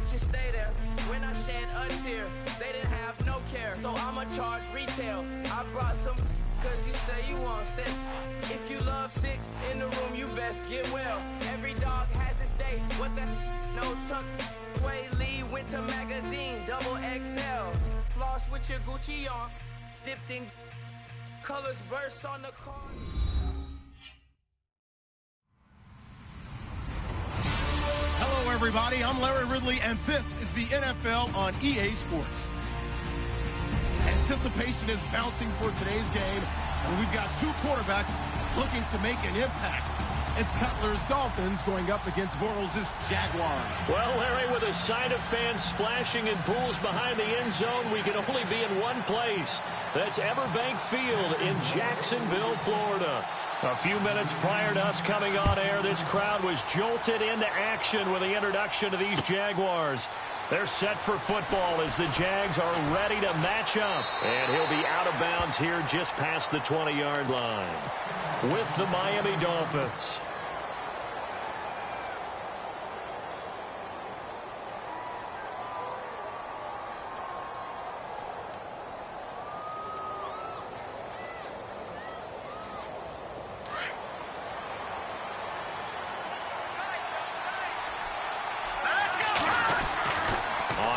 actions stay there. When I shed a tear, they didn't have no care. So I'ma charge retail. I brought some cause you say you want sick. If you love sick in the room, you best get well. Every dog has its day. What the no tuck. Sway Lee Winter Magazine, double XL. Floss with your Gucci on. Dipped in colors burst on the car. Hello, everybody. I'm Larry Ridley, and this is the NFL on EA Sports. Anticipation is bouncing for today's game, and we've got two quarterbacks looking to make an impact. It's Cutler's Dolphins going up against Bortles' Jaguars. Well, Larry, with a sight of fans splashing in pools behind the end zone, we can only be in one place. That's Everbank Field in Jacksonville, Florida. A few minutes prior to us coming on air, this crowd was jolted into action with the introduction of these Jaguars. They're set for football as the Jags are ready to match up. And he'll be out of bounds here just past the 20-yard line with the Miami Dolphins.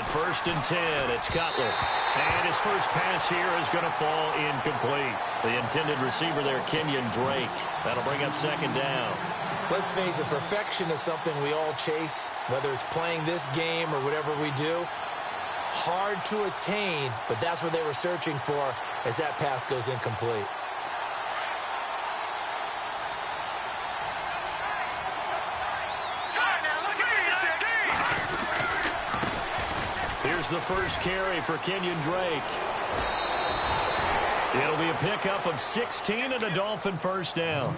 First and 10, it's Cutler. And his first pass here is going to fall incomplete. The intended receiver there, Kenyon Drake. That'll bring up second down. Let's face it, perfection is something we all chase, whether it's playing this game or whatever we do. Hard to attain, but that's what they were searching for as that pass goes incomplete. Here's the first carry for Kenyon Drake. It'll be a pickup of 16 and a Dolphin first down.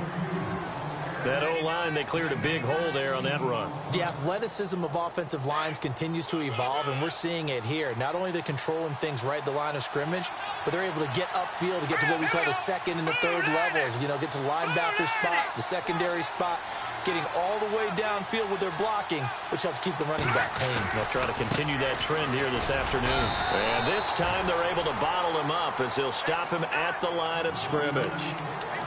That O-line, they cleared a big hole there on that run. The athleticism of offensive lines continues to evolve, and we're seeing it here. Not only they're controlling things right at the line of scrimmage, but they're able to get upfield to get to what we call the second and the third levels. You know, get to linebacker spot, the secondary spot, getting all the way downfield with their blocking, which helps keep the running back clean. They'll try to continue that trend here this afternoon. And this time they're able to bottle him up as they'll stop him at the line of scrimmage.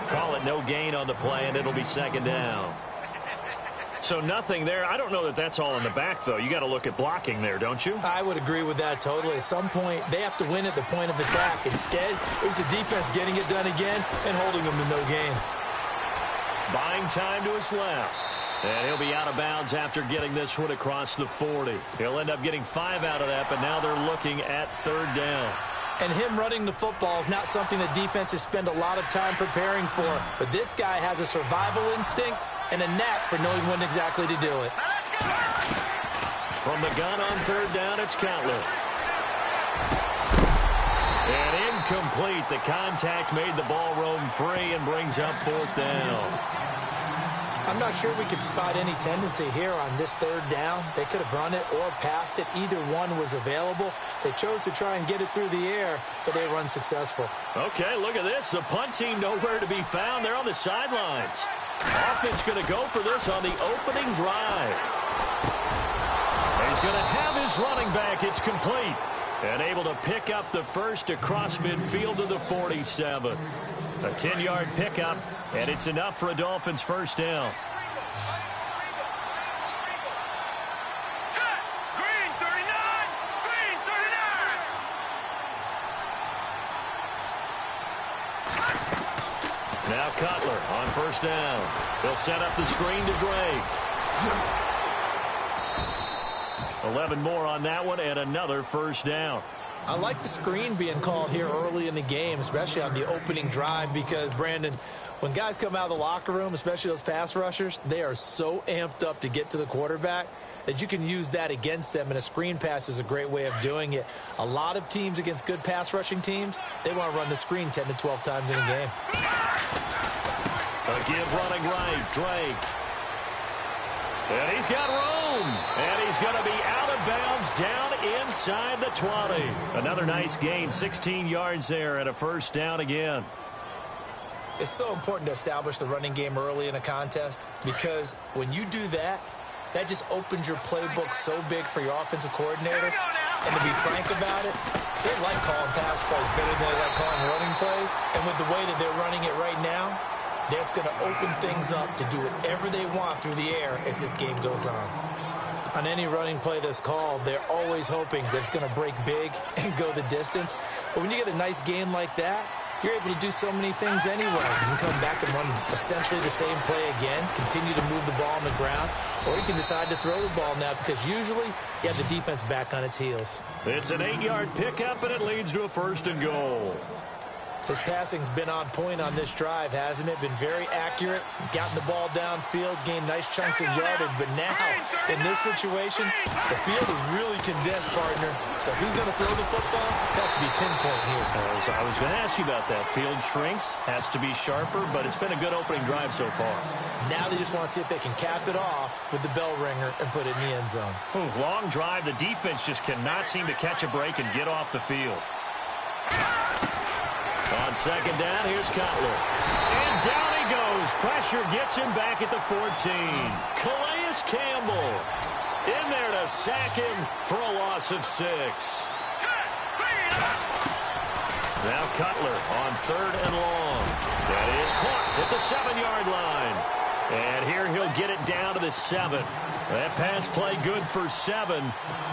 Call it no gain on the play, and it'll be second down. So nothing there. I don't know that that's all in the back, though. You got to look at blocking there, don't you? I would agree with that totally. At some point, they have to win at the point of attack. Instead, it was the defense getting it done again and holding them to no gain. Buying time to his left. And he'll be out of bounds after getting this one across the 40. He'll end up getting 5 out of that, but now they're looking at third down. And him running the football is not something that defenses spend a lot of time preparing for. But this guy has a survival instinct and a knack for knowing when exactly to do it. From the gun on third down, it's Cutler. And incomplete. The contact made the ball roam free and brings up fourth down. I'm not sure we could spot any tendency here on this third down. They could have run it or passed it. Either one was available. They chose to try and get it through the air, but they were unsuccessful. Okay, look at this. The punt team nowhere to be found. They're on the sidelines. Offense going to go for this on the opening drive. He's going to have his running back. It's complete. And able to pick up the first across midfield to the 47. A 10-yard pickup, and it's enough for a Dolphins first down. Green 39! Green 39! Now Cutler on first down. They'll set up the screen to Drake. 11 more on that one, and another first down. I like the screen being called here early in the game, especially on the opening drive, because, Brandon, when guys come out of the locker room, especially those pass rushers, they are so amped up to get to the quarterback that you can use that against them, and a screen pass is a great way of doing it. A lot of teams against good pass rushing teams, they want to run the screen 10 to 12 times in a game. A give running right, Drake. And he's got room. And he's going to be out of bounds down inside the 20. Another nice gain, 16 yards there and a first down again. It's so important to establish the running game early in a contest, because when you do that, that just opens your playbook so big for your offensive coordinator. And to be frank about it, they like calling pass plays better than they like calling running plays. And with the way that they're running it right now, that's going to open things up to do whatever they want through the air as this game goes on. On any running play that's called, they're always hoping that it's going to break big and go the distance. But when you get a nice game like that, you're able to do so many things anyway. You can come back and run essentially the same play again, continue to move the ball on the ground, or you can decide to throw the ball now because usually you have the defense back on its heels. It's an 8-yard pickup, and it leads to a 1st and goal. His passing's been on point on this drive, hasn't it? Been very accurate, gotten the ball downfield, gained nice chunks of yardage. But now, in this situation, the field is really condensed, partner. So if he's going to throw the football, that could be pinpoint here. I was going to ask you about that. Field shrinks, has to be sharper, but it's been a good opening drive so far. Now they just want to see if they can cap it off with the bell ringer and put it in the end zone. Long drive. The defense just cannot seem to catch a break and get off the field. On 2nd down, here's Cutler. And down he goes. Pressure gets him back at the 14. Calais Campbell in there to sack him for a loss of 6. Now Cutler on 3rd and long. That is caught at the 7-yard line. And here he'll get it down to the 7. That pass play good for 7,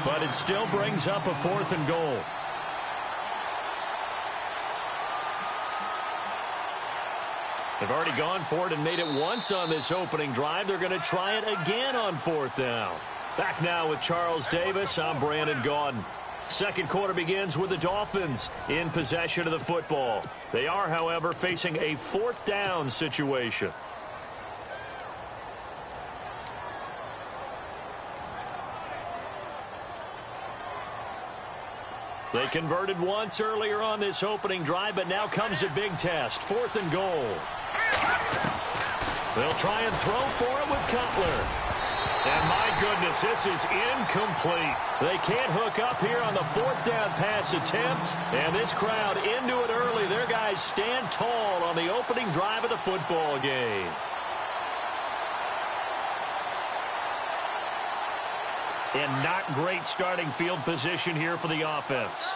but it still brings up a 4th and goal. They've already gone for it and made it once on this opening drive. They're going to try it again on 4th down. Back now with Charles Davis. I'm Brandon Gaudin. Second quarter begins with the Dolphins in possession of the football. They are, however, facing a 4th down situation. They converted once earlier on this opening drive, but now comes a big test. 4th and goal. They'll try and throw for it with Cutler. And my goodness, this is incomplete. They can't hook up here on the 4th down pass attempt. And this crowd into it early. Their guys stand tall on the opening drive of the football game. And not great starting field position here for the offense.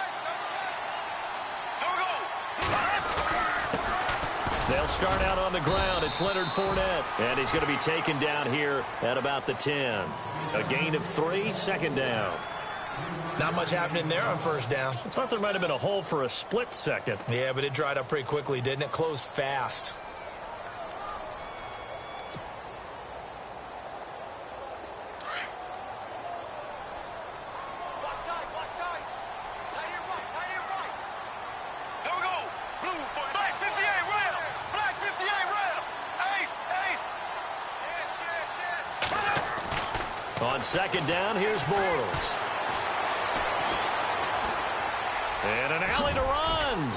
They'll start out on the ground. It's Leonard Fournette. And he's going to be taken down here at about the 10. A gain of 3, 2nd down. Not much happening there on 1st down. I thought there might have been a hole for a split second. Yeah, but it dried up pretty quickly, didn't it? Closed fast. On 2nd down, here's Bortles. And an alley to run.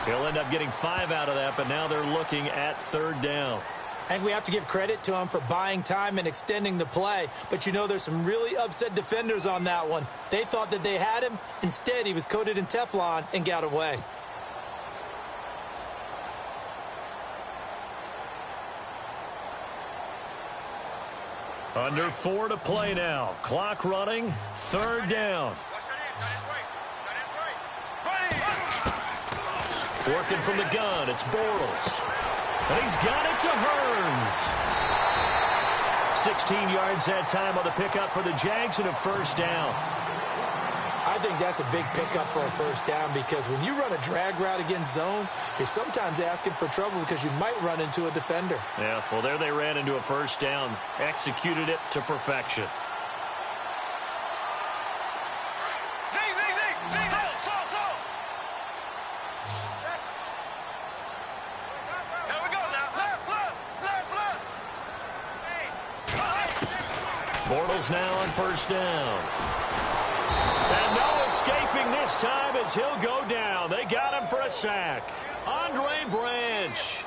He'll end up getting 5 out of that, but now they're looking at 3rd down. I think we have to give credit to him for buying time and extending the play. But, you know, there's some really upset defenders on that one. They thought that they had him. Instead, he was coated in Teflon and got away. Under 4 to play now. Clock running. 3rd down. Working from the gun. It's Bortles. And he's got it to Hearns. 16 yards that time on the pickup for the Jags and a 1st down. I think that's a big pickup for a 1st down because when you run a drag route against zone, you're sometimes asking for trouble because you might run into a defender. Yeah, well, there they ran into a 1st down. Executed it to perfection. Bortles now on 1st down. And no escaping this time as he'll go down. They got him for a sack. Andre Branch.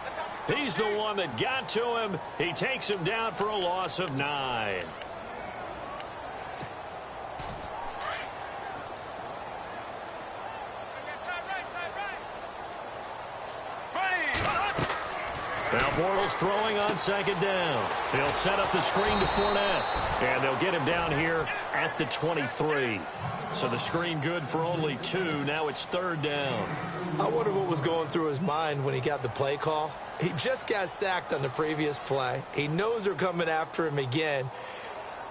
He's the one that got to him. He takes him down for a loss of 9. Now Bortles throwing on second down. He'll set up the screen to Fournette. And they'll get him down here at the 23. So the screen good for only 2. Now it's third down. I wonder what was going through his mind when he got the play call. He just got sacked on the previous play. He knows they're coming after him again.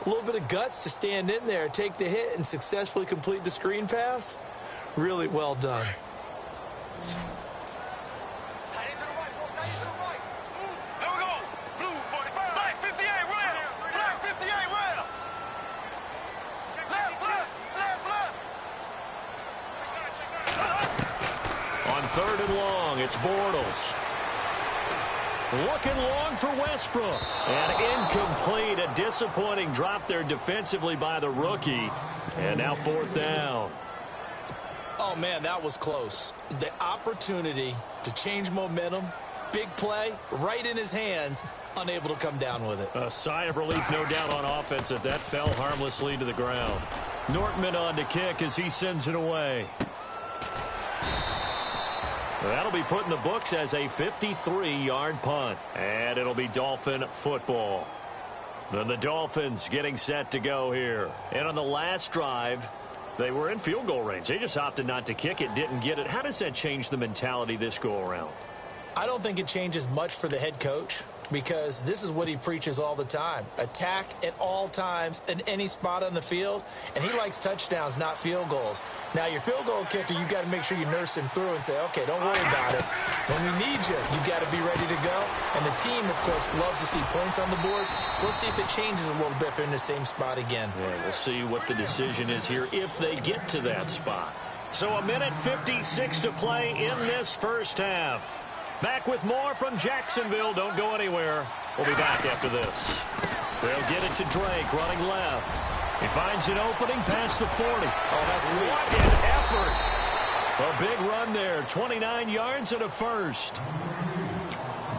A little bit of guts to stand in there, take the hit, and successfully complete the screen pass. Really well done. Third and long, it's Bortles. Looking long for Westbrook. And incomplete, a disappointing drop there defensively by the rookie. And now fourth down. Oh, man, that was close. The opportunity to change momentum, big play, right in his hands, unable to come down with it. A sigh of relief, no doubt, on offense that fell harmlessly to the ground. Nortman on to kick as he sends it away. That'll be put in the books as a 53-yard punt. And it'll be Dolphin football. Then the Dolphins getting set to go here. And on the last drive, they were in field goal range. They just opted not to kick it, didn't get it. How does that change the mentality this go-around? I don't think it changes much for the head coach, because this is what he preaches all the time. Attack at all times in any spot on the field, and he likes touchdowns, not field goals. Now, your field goal kicker, you got to make sure you nurse him through and say, okay, don't worry about it. When we need you, you got to be ready to go. And the team, of course, loves to see points on the board, so let's see if it changes a little bit if they're in the same spot again. Yeah, we'll see what the decision is here if they get to that spot. So a minute 56 to play in this first half. Back with more from Jacksonville. Don't go anywhere. We'll be back after this. They'll get it to Drake, running left. He finds an opening past the 40. Oh, that's sweet. What an effort. A big run there. 29 yards and a first.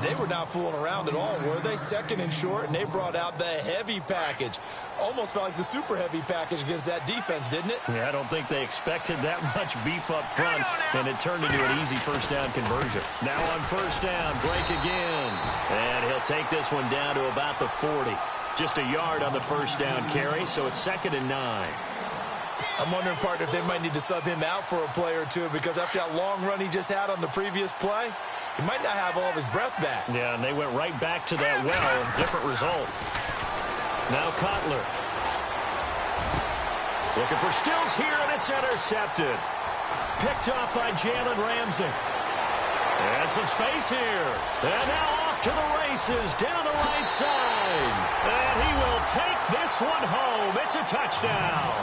They were not fooling around at all, were they? Second and short, and they brought out the heavy package. Almost felt like the super heavy package against that defense, didn't it? Yeah, I don't think they expected that much beef up front, and it turned into an easy first down conversion. Now on first down, Drake again. And he'll take this one down to about the 40. Just a yard on the first down carry, so it's 2nd and 9. I'm wondering, partner, if they might need to sub him out for a play or two, because after that long run he just had on the previous play, he might not have all of his breath back. Yeah, and they went right back to that well. Different result. Now Cutler. Looking for Stills here, and it's intercepted. Picked off by Jalen Ramsey. And some space here. And now off to the races down the right side. And he will take this one home. It's a touchdown.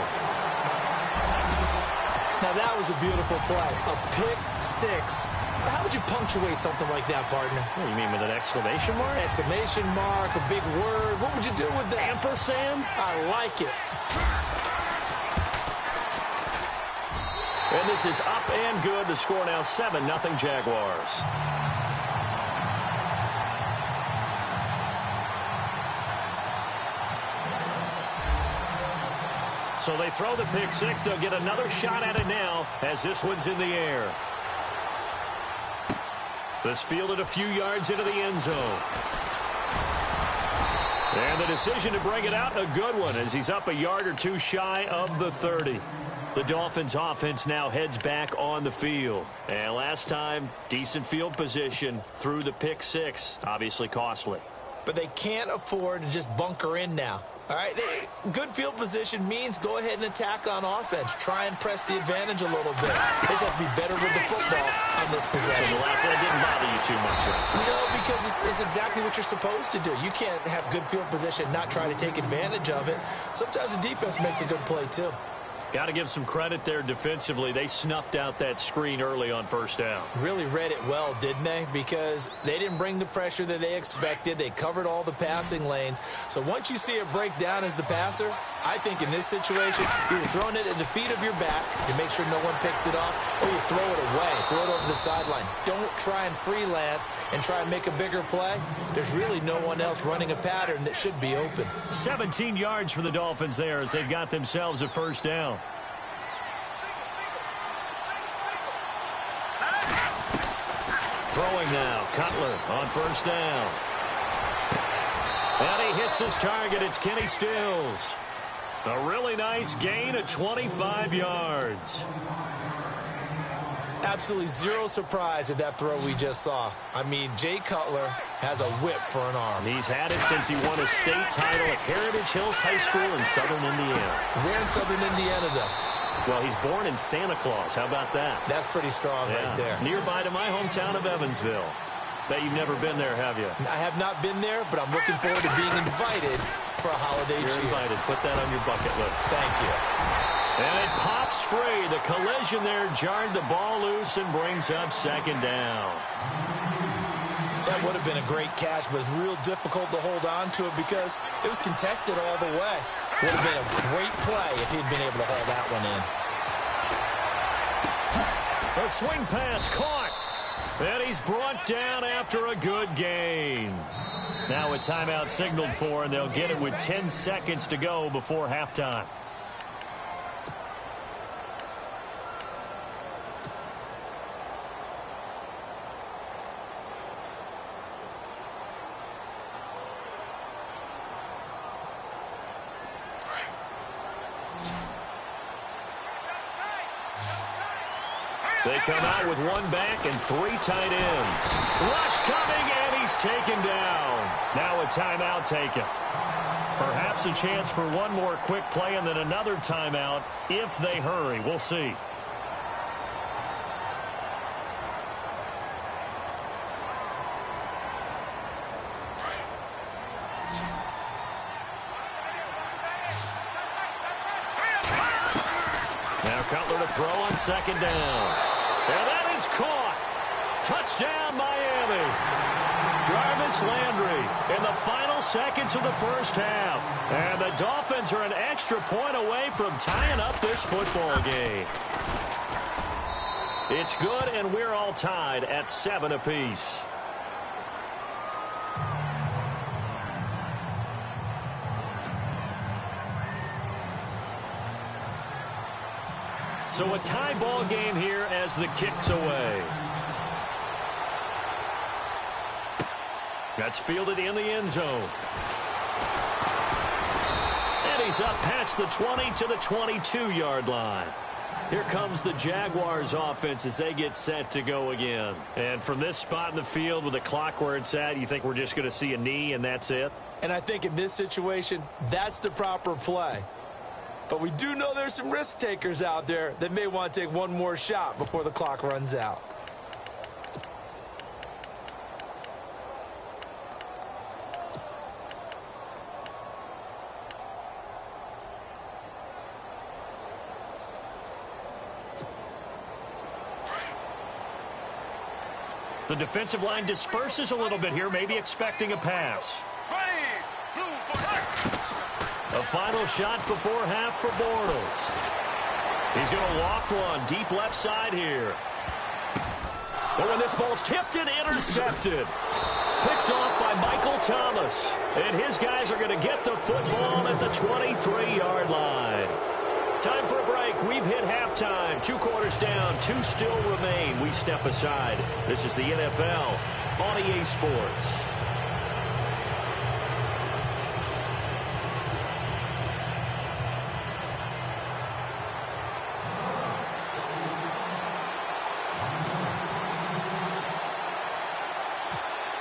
Now that was a beautiful play. A pick six. How would you punctuate something like that, partner? What do you mean, with an exclamation mark? Exclamation mark, a big word. What would you do with that? Ampersand? I like it. And this is up and good. The score now 7-0 Jaguars. So they throw the pick six. They'll get another shot at it now as this one's in the air. This fielded a few yards into the end zone. And the decision to bring it out, a good one, as he's up a yard or two shy of the 30. The Dolphins offense now heads back on the field. And last time, decent field position through the pick six. Obviously costly. But they can't afford to just bunker in now. All right, good field position means go ahead and attack on offense. Try and press the advantage a little bit. They just have to be better with the football on this possession. So the last one didn't bother you too much, right? No, because it's exactly what you're supposed to do. You can't have good field position, not try to take advantage of it. Sometimes the defense makes a good play, too. Got to give some credit there defensively. They snuffed out that screen early on first down. Really read it well, didn't they? Because they didn't bring the pressure that they expected. They covered all the passing lanes. So once you see it break down as the passer, I think in this situation, you're throwing it at the feet of your back to make sure no one picks it off, or you throw it away, throw it over the sideline. Don't try and freelance and try and make a bigger play. There's really no one else running a pattern that should be open. 17 yards for the Dolphins there as they've got themselves a first down. Throwing now. Cutler on first down. And he hits his target. It's Kenny Stills. A really nice gain of 25 yards. Absolutely zero surprise at that throw we just saw. I mean, Jay Cutler has a whip for an arm. He's had it since he won a state title at Heritage Hills High School in Southern Indiana. Where in Southern Indiana, though? Well, he's born in Santa Claus. How about that? That's pretty strong right there. Nearby to my hometown of Evansville. Bet you've never been there, have you? I have not been there, but I'm looking forward to being invited for a holiday cheer. You're invited. Put that on your bucket list. Thank you. And it pops free. The collision there jarred the ball loose and brings up second down. That would have been a great catch, but it's real difficult to hold on to it because it was contested all the way. Would have been a great play if he'd been able to haul that one in. A swing pass caught. And he's brought down after a good gain. Now a timeout signaled for, and they'll get it with 10 seconds to go before halftime. They come out with one back and 3 tight ends. Rush coming, and he's taken down. Now a timeout taken. Perhaps a chance for one more quick play and then another timeout if they hurry. We'll see. Now Cutler to throw on second down. And that is caught. Touchdown, Miami. Jarvis Landry in the final seconds of the first half. And the Dolphins are an extra point away from tying up this football game. It's good, and we're all tied at 7 apiece. So a tie ball game here as the kick's away. That's fielded in the end zone. And he's up past the 20 to the 22-yard line. Here comes the Jaguars offense as they get set to go again. And from this spot in the field with the clock where it's at, you think we're just going to see a knee and that's it? And I think in this situation, that's the proper play. But we do know there's some risk takers out there that may want to take one more shot before the clock runs out. The defensive line disperses a little bit here, maybe expecting a pass. A final shot before half for Bortles. He's going to loft one deep left side here. But when this ball's tipped and intercepted. Picked off by Michael Thomas. And his guys are going to get the football at the 23-yard line. Time for a break. We've hit halftime. 2 quarters down. 2 still remain. We step aside. This is the NFL on EA Sports.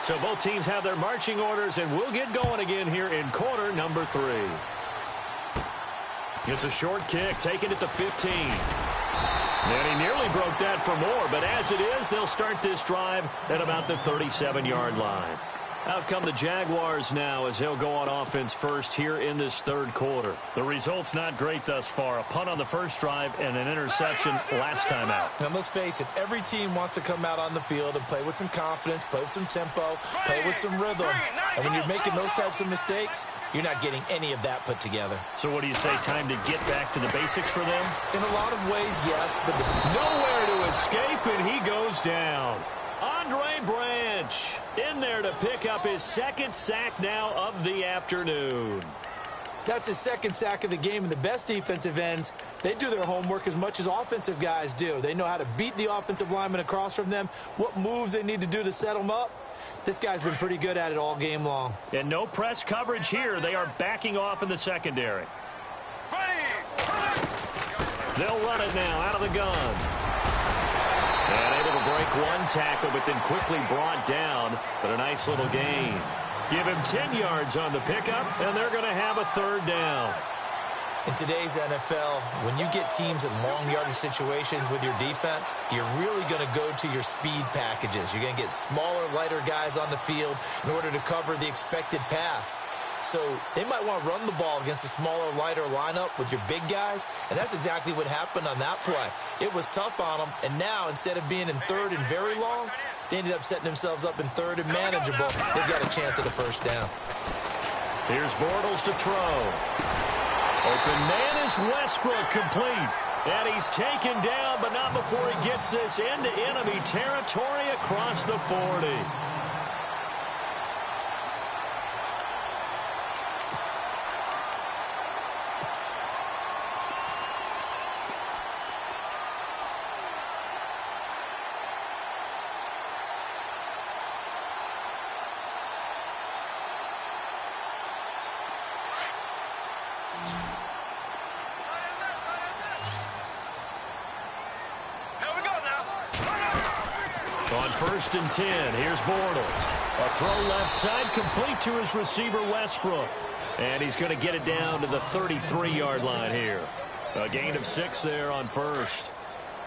So both teams have their marching orders, and we'll get going again here in quarter number 3. It's a short kick, taken at the 15. And he nearly broke that for more, but as it is, they'll start this drive at about the 37-yard line. Out come the Jaguars now as they'll go on offense first here in this third quarter. The result's not great thus far. A punt on the first drive and an interception last time out. Now, let's face it, every team wants to come out on the field and play with some confidence, play with some tempo, play with some rhythm. And when you're making those types of mistakes, you're not getting any of that put together. So what do you say, time to get back to the basics for them? In a lot of ways, yes, but nowhere to escape, and he goes down. Andre Branch in there to pick up his second sack now of the afternoon. That's his second sack of the game, and the best defensive ends, they do their homework as much as offensive guys do. They know how to beat the offensive lineman across from them, what moves they need to do to set them up. This guy's been pretty good at it all game long. And no press coverage here. They are backing off in the secondary. They'll run it now out of the gun. And able to break one tackle, but then quickly brought down. But a nice little gain. Give him 10 yards on the pickup, and they're going to have a third down. In today's NFL, when you get teams in long yardage situations with your defense, you're really going to go to your speed packages. You're going to get smaller, lighter guys on the field in order to cover the expected pass. So they might want to run the ball against a smaller, lighter lineup with your big guys, and that's exactly what happened on that play. It was tough on them, and now instead of being in third and very long, they ended up setting themselves up in third and manageable. They've got a chance at a first down. Here's Bortles to throw. Open man is Westbrook, complete. And he's taken down, but not before he gets this into enemy territory across the 40. On 1st and 10, here's Bortles. A throw left side, complete to his receiver, Westbrook. And he's going to get it down to the 33-yard line here. A gain of 6 there on first.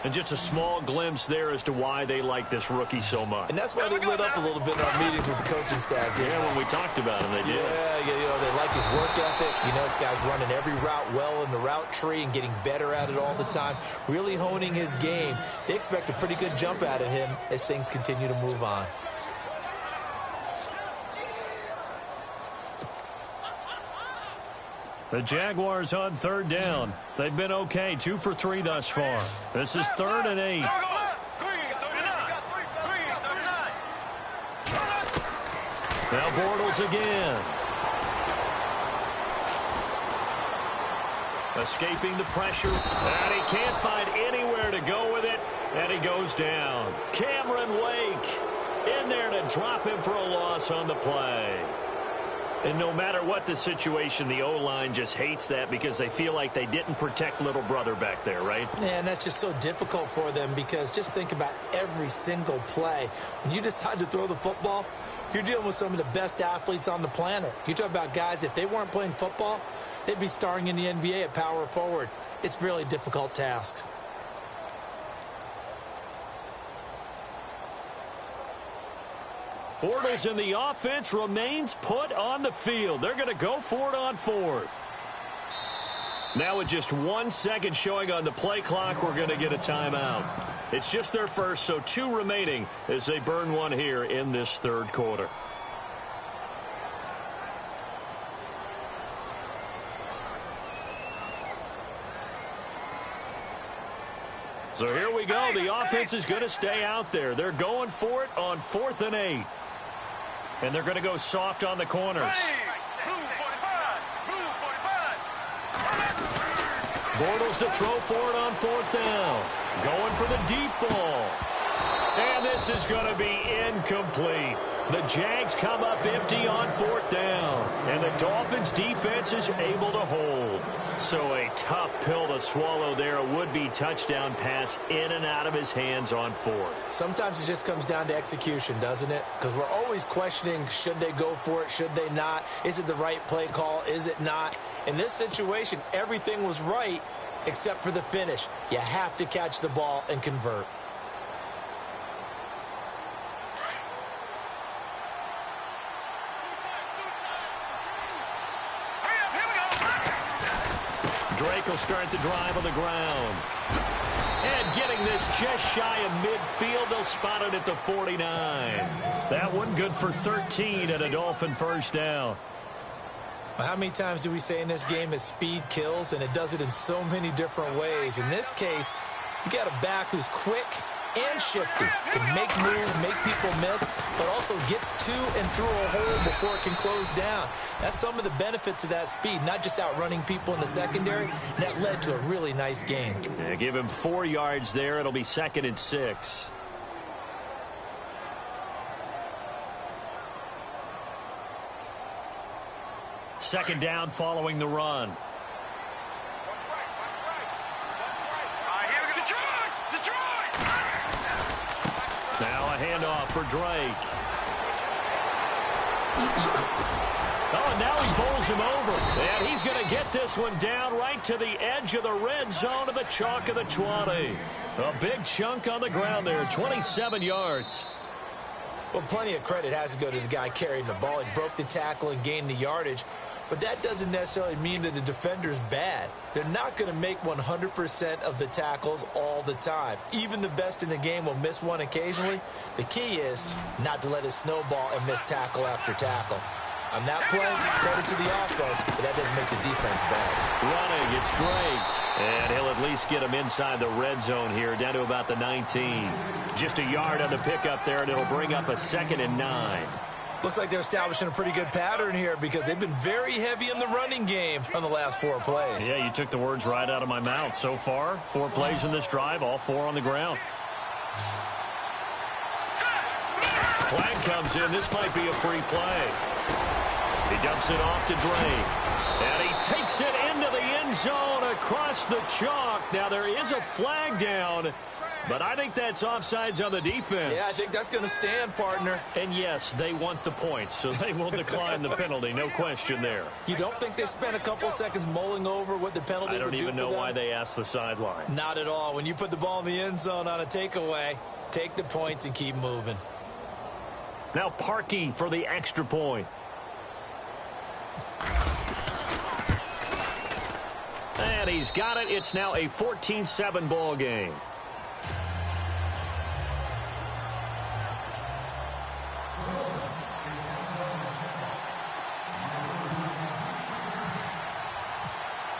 And just a small glimpse there as to why they like this rookie so much. And that's why they lit up a little bit in our meetings with the coaching staff. Yeah, when we talked about him, they did. Yeah, you know, they like his work ethic. You know, this guy's running every route well in the route tree and getting better at it all the time, really honing his game. They expect a pretty good jump out of him as things continue to move on. The Jaguars on third down. They've been okay, 2 for 3 thus far. This is 3rd and 8. Now Bortles again. Escaping the pressure, and he can't find anywhere to go with it, and he goes down. Cameron Wake in there to drop him for a loss on the play. And no matter what the situation, the O-line just hates that because they feel like they didn't protect little brother back there, right? Yeah, and that's just so difficult for them because just think about every single play. When you decide to throw the football, you're dealing with some of the best athletes on the planet. You talk about guys, if they weren't playing football, they'd be starring in the NBA at power forward. It's a really difficult task. Bortles in the offense remains put on the field. They're going to go for it on 4th. Now with just 1 second showing on the play clock, we're going to get a timeout. It's just their first, so 2 remaining as they burn one here in this 3rd quarter. So here we go. The offense is going to stay out there. They're going for it on 4th and 8. And they're going to go soft on the corners. Bortles to throw for it on 4th down. Going for the deep ball. And this is going to be incomplete. The Jags come up empty on 4th down. And the Dolphins defense is able to hold. So a tough pill to swallow there. A would-be touchdown pass in and out of his hands on 4th. Sometimes it just comes down to execution, doesn't it? Because we're always questioning, should they go for it, should they not? Is it the right play call, is it not? In this situation, everything was right except for the finish. You have to catch the ball and convert. Drake will start the drive on the ground. And getting this just shy of midfield, they'll spot it at the 49. That one good for 13 and a Dolphin first down. Well, how many times do we say in this game that speed kills, and it does it in so many different ways? In this case, you got a back who's quick, and shifty. Can make moves, make people miss, but also gets to and through a hole before it can close down. That's some of the benefits of that speed, not just outrunning people in the secondary. That led to a really nice gain. Yeah, give him 4 yards there. It'll be 2nd and 6. Second down following the run. Now a handoff for Drake. Oh, and now he bowls him over. And he's going to get this one down right to the edge of the red zone of the chalk of the 20. A big chunk on the ground there, 27 yards. Well, plenty of credit has to go to the guy carrying the ball. He broke the tackle and gained the yardage. But that doesn't necessarily mean that the defender's bad. They're not going to make 100% of the tackles all the time. Even the best in the game will miss one occasionally. The key is not to let it snowball and miss tackle after tackle. On that play, credit to the offense, but that doesn't make the defense bad. Running, it's Drake. And he'll at least get him inside the red zone here, down to about the 19. Just a yard on the pickup there, and it'll bring up a 2nd and 9. Looks like they're establishing a pretty good pattern here because they've been very heavy in the running game on the last 4 plays. Yeah, you took the words right out of my mouth. So far, 4 plays in this drive, all 4 on the ground. Flag comes in. This might be a free play. He dumps it off to Drake. And he takes it into the end zone across the chalk. Now, there is a flag down, but I think that's offsides on the defense. Yeah, I think that's going to stand, partner. And, yes, they want the points, so they will decline the penalty. No question there. You don't think they spent a couple seconds mulling over what the penalty would do for them? I don't even know why they asked the sideline. Not at all. When you put the ball in the end zone on a takeaway, take the points and keep moving. Now Parkey for the extra point. And he's got it. It's now a 14-7 ball game.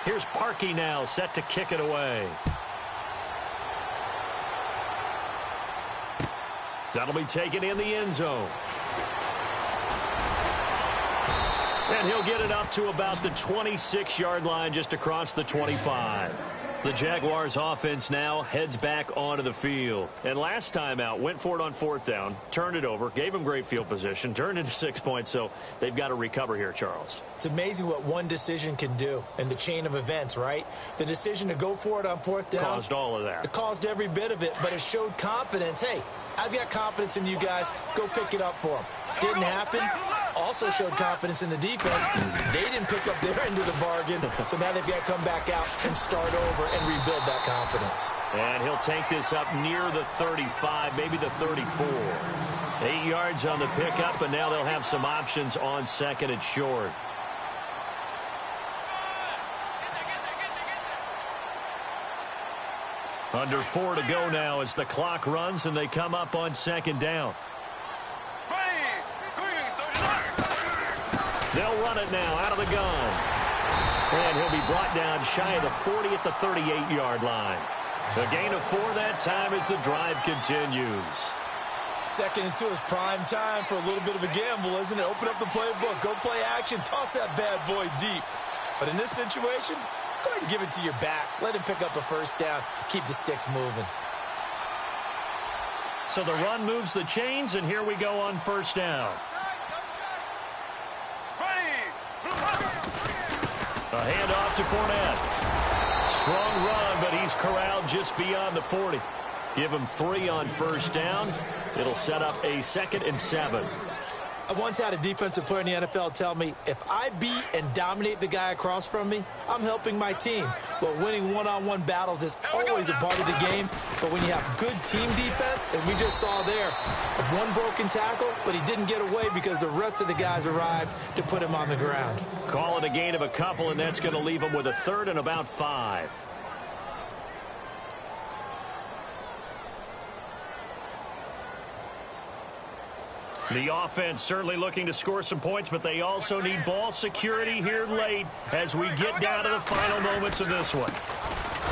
Here's Parkey now, set to kick it away. That'll be taken in the end zone. And he'll get it up to about the 26-yard line, just across the 25. The Jaguars offense now heads back onto the field. And last time out, went for it on 4th down, turned it over, gave them great field position, turned into 6 points, so they've got to recover here, Charles. It's amazing what one decision can do in the chain of events, right? The decision to go for it on 4th down caused all of that. It caused every bit of it, but it showed confidence. Hey, I've got confidence in you guys. Go pick it up for them. Didn't happen. Also showed confidence in the defense. They didn't pick up their end of the bargain, so now they've got to come back out and start over and rebuild that confidence. And he'll take this up near the 35, maybe the 34. 8 yards on the pickup, and now they'll have some options on 2nd and short. Under 4 to go now as the clock runs and they come up on 2nd down. They'll run it now out of the gun. And he'll be brought down shy of the 40 at the 38-yard line. The gain of 4 that time as the drive continues. 2nd and 2 is prime time for a little bit of a gamble, isn't it? Open up the playbook, go play action, toss that bad boy deep. But in this situation, go ahead and give it to your back. Let him pick up a 1st down. Keep the sticks moving. So the run moves the chains, and here we go on 1st down. A handoff to Fournette. Strong run, but he's corralled just beyond the 40. Give him 3 on 1st down. It'll set up a 2nd and 7. I once had a defensive player in the NFL tell me, if I beat and dominate the guy across from me, I'm helping my team. Well, winning one-on-one battles is always a part of the game, but when you have good team defense, as we just saw there, one broken tackle, but he didn't get away because the rest of the guys arrived to put him on the ground. Call it a gain of a couple, and that's going to leave him with a 3rd and about 5. The offense certainly looking to score some points, but they also need ball security here late as we get down to the final moments of this one.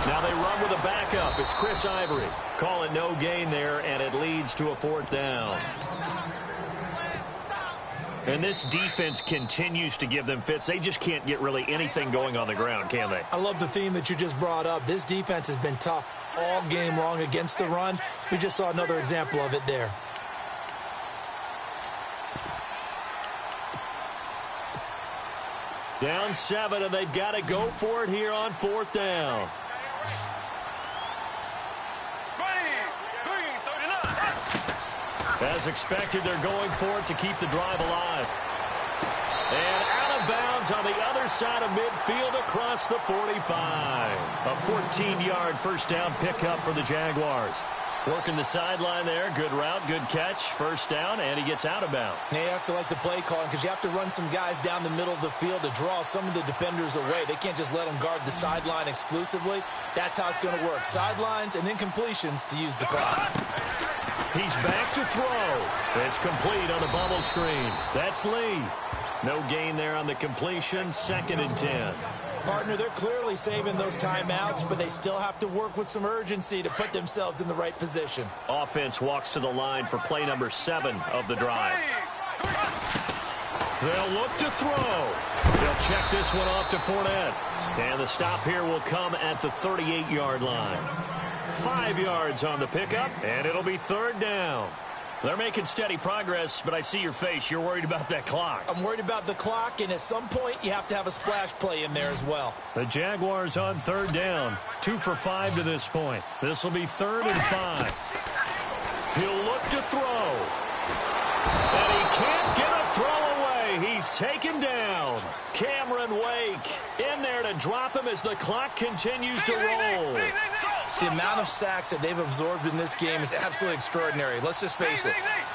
Now they run with a backup. It's Chris Ivory. Call it no gain there, and it leads to a 4th down. And this defense continues to give them fits. They just can't get really anything going on the ground, can they? I love the theme that you just brought up. This defense has been tough all game long against the run. We just saw another example of it there. Down 7, and they've got to go for it here on 4th down. 39. As expected, they're going for it to keep the drive alive. And out of bounds on the other side of midfield across the 45. A 14-yard first down pickup for the Jaguars. Working the sideline there. Good route, good catch. First down, and he gets out of bounds. Now you have to like the play calling because you have to run some guys down the middle of the field to draw some of the defenders away. They can't just let them guard the sideline exclusively. That's how it's going to work. Sidelines and incompletions to use the clock. He's back to throw. It's complete on the bubble screen. That's Lee. No gain there on the completion. 2nd and 10. Partner, they're clearly saving those timeouts, but they still have to work with some urgency to put themselves in the right position. Offense walks to the line for play number 7 of the drive. They'll look to throw. They'll check this one off to Fournette. And the stop here will come at the 38-yard line. 5 yards on the pickup, and it'll be 3rd down. They're making steady progress, but I see your face. You're worried about that clock. I'm worried about the clock, and at some point, you have to have a splash play in there as well. The Jaguars on 3rd down. 2 for 5 to this point. This will be 3rd and 5. He'll look to throw. And he can't get a throw away. He's taken down. Cameron Wake in there to drop him as the clock continues to roll. The amount of sacks that they've absorbed in this game is absolutely extraordinary. Let's just face it.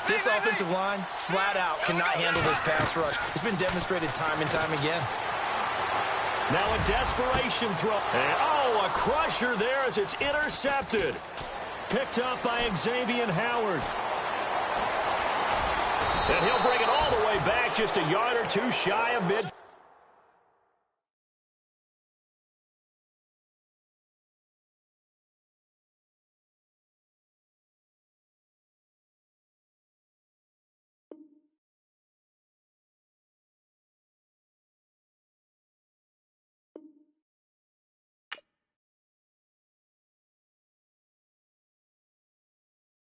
This offensive line, flat out, cannot handle this pass rush. It's been demonstrated time and time again. Now a desperation throw. And, oh, a crusher there as it's intercepted. Picked up by Xavier Howard. And he'll bring it all the way back just a yard or two shy of midfield.